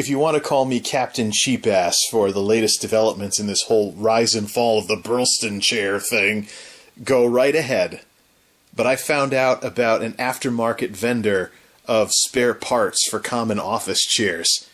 if you want to call me Captain Cheapass for the latest developments in this whole rise and fall of the Burlston chair thing, go right ahead. But I found out about an aftermarket vendor of spare parts for common office chairs.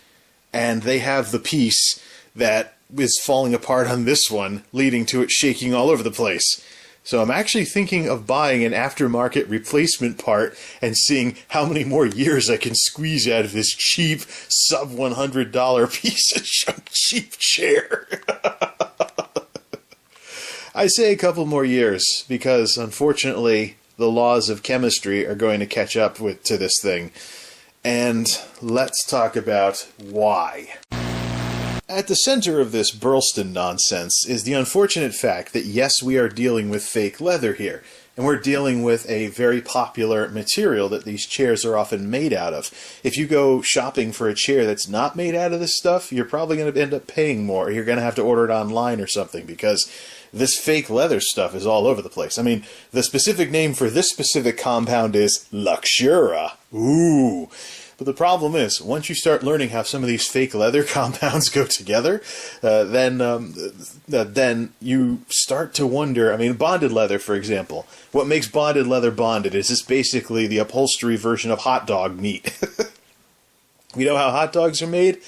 And they have the piece that is falling apart on this one, leading to it shaking all over the place. So I'm actually thinking of buying an aftermarket replacement part and seeing how many more years I can squeeze out of this cheap, sub-$100 piece of cheap chair. I say a couple more years because, unfortunately, the laws of chemistry are going to catch up to this thing. And let's talk about why. At the center of this Burlston nonsense is the unfortunate fact that, yes, we are dealing with fake leather here, and we're dealing with a very popular material that these chairs are often made out of. If you go shopping for a chair that's not made out of this stuff, you're probably going to end up paying more, or you're going to have to order it online or something, because this fake leather stuff is all over the place. I mean, the specific name for this specific compound is Luxura. Ooh. But the problem is, once you start learning how some of these fake leather compounds go together, then you start to wonder. I mean, bonded leather, for example. What makes bonded leather bonded is it's basically the upholstery version of hot dog meat. You know how hot dogs are made?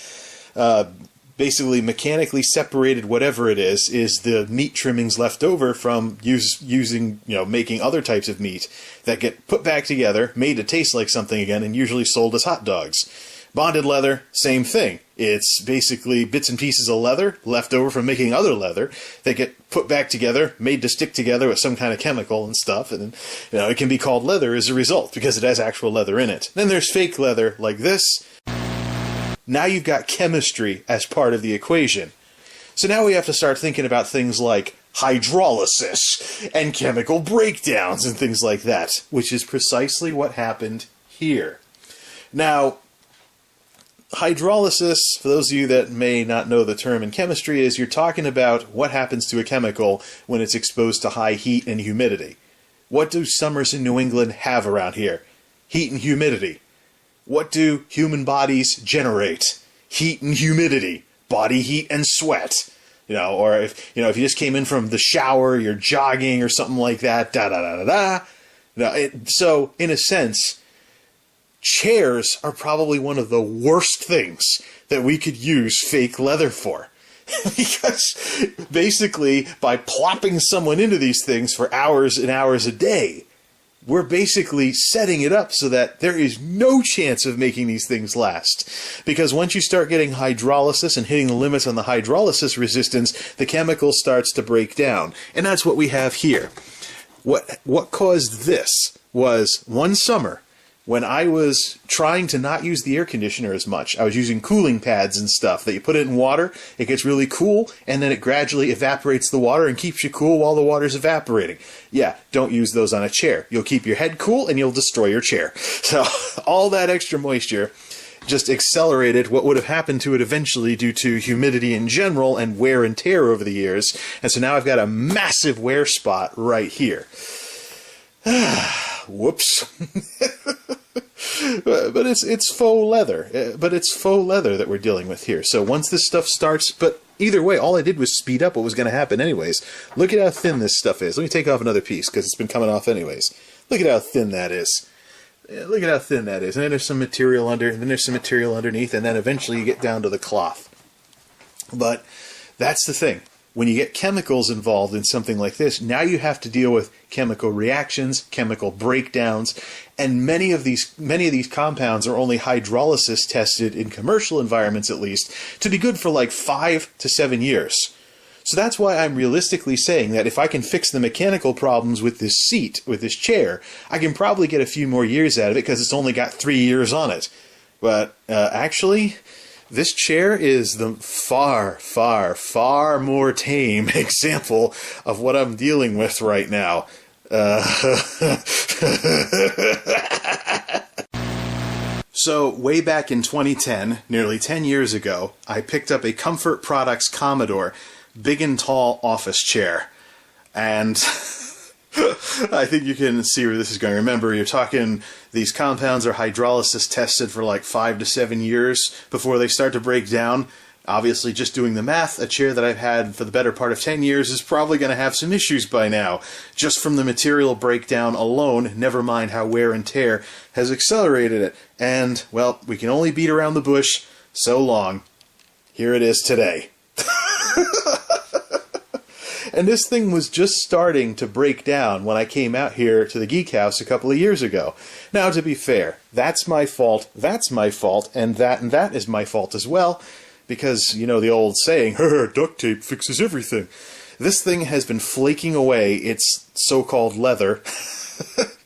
Basically, mechanically separated whatever it is the meat trimmings left over from using, making other types of meat that get put back together, made to taste like something again, and usually sold as hot dogs. Bonded leather, same thing. It's basically bits and pieces of leather left over from making other leather that get put back together, made to stick together with some kind of chemical and stuff, and then, it can be called leather as a result because it has actual leather in it. Then there's fake leather like this. Now you've got chemistry as part of the equation. So now we have to start thinking about things like hydrolysis and chemical breakdowns and things like that, which is precisely what happened here. Now, hydrolysis, for those of you that may not know the term in chemistry, is you're talking about what happens to a chemical when it's exposed to high heat and humidity. What do summers in New England have around here? Heat and humidity. What do human bodies generate? Heat and humidity, body heat and sweat. Or if you just came in from the shower, you're jogging or something like that, So, in a sense, chairs are probably one of the worst things that we could use fake leather for. Because basically, by plopping someone into these things for hours and hours a day, we're basically setting it up so that there is no chance of making these things last. Because once you start getting hydrolysis and hitting the limits on the hydrolysis resistance, the chemical starts to break down. And that's what we have here. What caused this was one summer when I was trying to not use the air conditioner as much. I was using cooling pads and stuff that you put it in water, it gets really cool, and then it gradually evaporates the water and keeps you cool while the water's evaporating. Yeah, don't use those on a chair. You'll keep your head cool and you'll destroy your chair. So all that extra moisture just accelerated what would have happened to it eventually due to humidity in general and wear and tear over the years. And so now I've got a massive wear spot right here. Whoops. But it's faux leather. But it's faux leather that we're dealing with here. So once this stuff starts, but either way, all I did was speed up what was going to happen anyways. Look at how thin this stuff is. Let me take off another piece because it's been coming off anyways. Look at how thin that is. Look at how thin that is. And then there's some material under, and then there's some material underneath, and then eventually you get down to the cloth. But that's the thing. When you get chemicals involved in something like this, now you have to deal with chemical reactions, chemical breakdowns, and many of these compounds are only hydrolysis tested in commercial environments at least to be good for like 5 to 7 years. So that's why I'm realistically saying that if I can fix the mechanical problems with this seat, with this chair, I can probably get a few more years out of it because it's only got 3 years on it. But actually, this chair is the far, far, far more tame example of what I'm dealing with right now. So, way back in 2010, nearly 10 years ago, I picked up a Comfort Products Commodore big and tall office chair. And I think you can see where this is going. Remember, you're talking, these compounds are hydrolysis tested for like 5 to 7 years before they start to break down. Obviously, just doing the math, a chair that I've had for the better part of 10 years is probably going to have some issues by now, just from the material breakdown alone, never mind how wear and tear has accelerated it. And, well, we can only beat around the bush so long. Here it is today. And this thing was just starting to break down when I came out here to the Geek House a couple of years ago. Now, to be fair, that's my fault, and that is my fault as well, because, you know the old saying, duct tape fixes everything. This thing has been flaking away its so-called leather.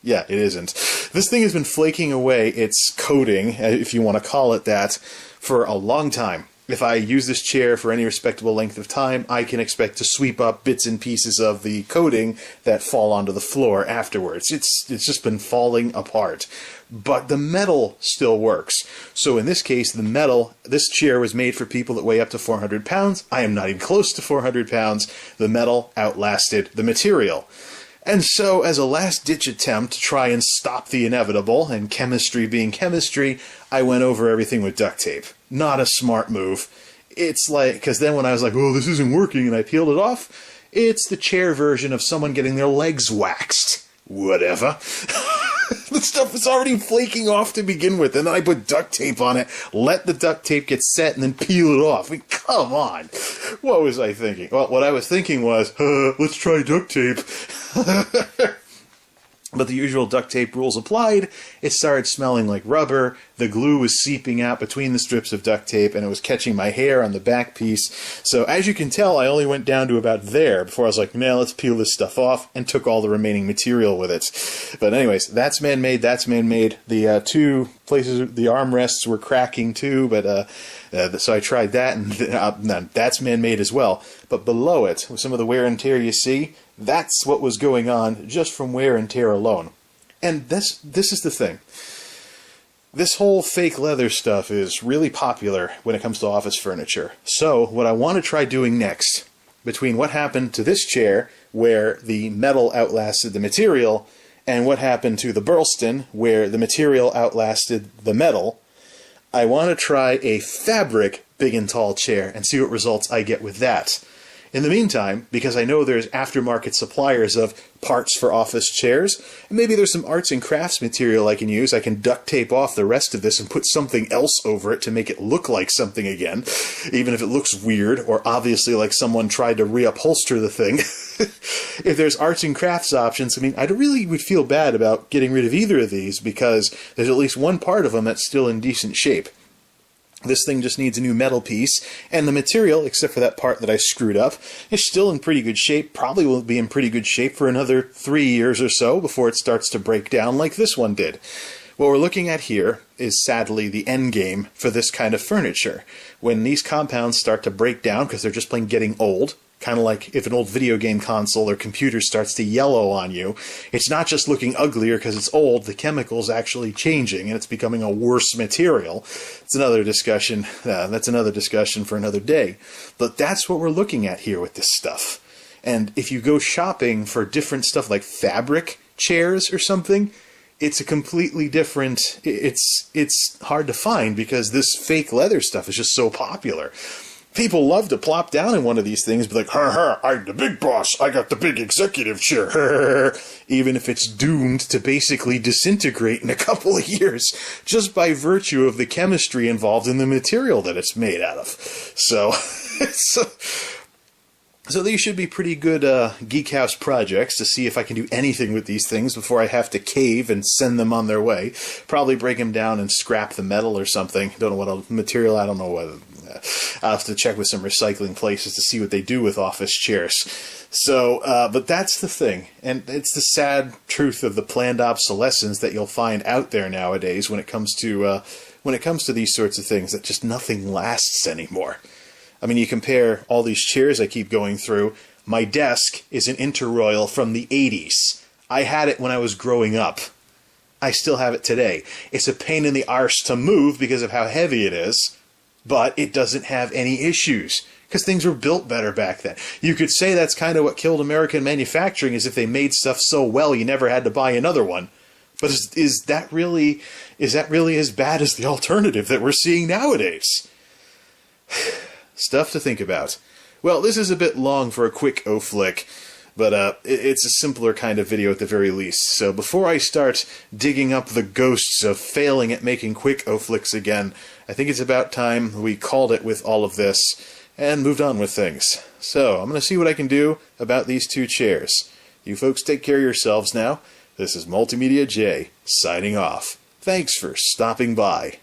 Yeah, it isn't. This thing has been flaking away its coating, if you want to call it that, for a long time. If I use this chair for any respectable length of time, I can expect to sweep up bits and pieces of the coating that fall onto the floor afterwards. It's just been falling apart. But the metal still works. So in this case, the metal, this chair was made for people that weigh up to 400 pounds. I am not even close to 400 pounds. The metal outlasted the material. And so, as a last-ditch attempt to try and stop the inevitable, and chemistry being chemistry, I went over everything with duct tape. Not a smart move. It's like, because then when I was like, oh, this isn't working, and I peeled it off, it's the chair version of someone getting their legs waxed. Whatever. The stuff was already flaking off to begin with, and then I put duct tape on it, let the duct tape get set, and then peel it off. I mean, come on. What was I thinking? Well, what I was thinking was, let's try duct tape. But the usual duct tape rules applied. It started smelling like rubber. The glue was seeping out between the strips of duct tape, and it was catching my hair on the back piece. So as you can tell, I only went down to about there before I was like, nah, let's peel this stuff off, and took all the remaining material with it. But anyways, that's man-made, that's man-made. The two places, the armrests were cracking too, but so I tried that, and that's man-made as well. But below it, with some of the wear and tear you see, that's what was going on just from wear and tear alone. And this is the thing. This whole fake leather stuff is really popular when it comes to office furniture. So what I want to try doing next, between what happened to this chair, where the metal outlasted the material, and what happened to the Burlston, where the material outlasted the metal, I want to try a fabric big and tall chair and see what results I get with that. In the meantime, because I know there's aftermarket suppliers of parts for office chairs, and maybe there's some arts and crafts material I can use, I can duct tape off the rest of this and put something else over it to make it look like something again, even if it looks weird, or obviously like someone tried to reupholster the thing. If there's arts and crafts options, I mean, I really would feel bad about getting rid of either of these, because there's at least one part of them that's still in decent shape. This thing just needs a new metal piece, and the material, except for that part that I screwed up, is still in pretty good shape, probably will be in pretty good shape for another 3 years or so before it starts to break down like this one did. What we're looking at here is sadly the end game for this kind of furniture. When these compounds start to break down because they're just plain getting old, kind of like if an old video game console or computer starts to yellow on you, it's not just looking uglier because it's old, the chemical's actually changing and it's becoming a worse material. It's another discussion, that's another discussion for another day. But that's what we're looking at here with this stuff. And if you go shopping for different stuff like fabric chairs or something, it's a completely different, it's hard to find because this fake leather stuff is just so popular. People love to plop down in one of these things, be like, ha ha, I'm the big boss, I got the big executive chair, even if it's doomed to basically disintegrate in a couple of years, just by virtue of the chemistry involved in the material that it's made out of. So these should be pretty good Geek House projects to see if I can do anything with these things before I have to cave and send them on their way. Probably break them down and scrap the metal or something. Don't know what material, I don't know what. I'll have to check with some recycling places to see what they do with office chairs. So, but that's the thing. And it's the sad truth of the planned obsolescence that you'll find out there nowadays when it comes to these sorts of things, that just nothing lasts anymore. I mean, you compare all these chairs I keep going through. My desk is an Interroyal from the 80s. I had it when I was growing up. I still have it today. It's a pain in the arse to move because of how heavy it is, but it doesn't have any issues. because things were built better back then. You could say that's kind of what killed American manufacturing, is if they made stuff so well you never had to buy another one. But is that really as bad as the alternative that we're seeing nowadays? Stuff to think about. Well, this is a bit long for a quick O-flick, but it's a simpler kind of video at the very least. So before I start digging up the ghosts of failing at making quick O-flicks again, I think it's about time we called it with all of this and moved on with things. So I'm going to see what I can do about these two chairs. You folks take care of yourselves now. This is MultimediaJay signing off. Thanks for stopping by.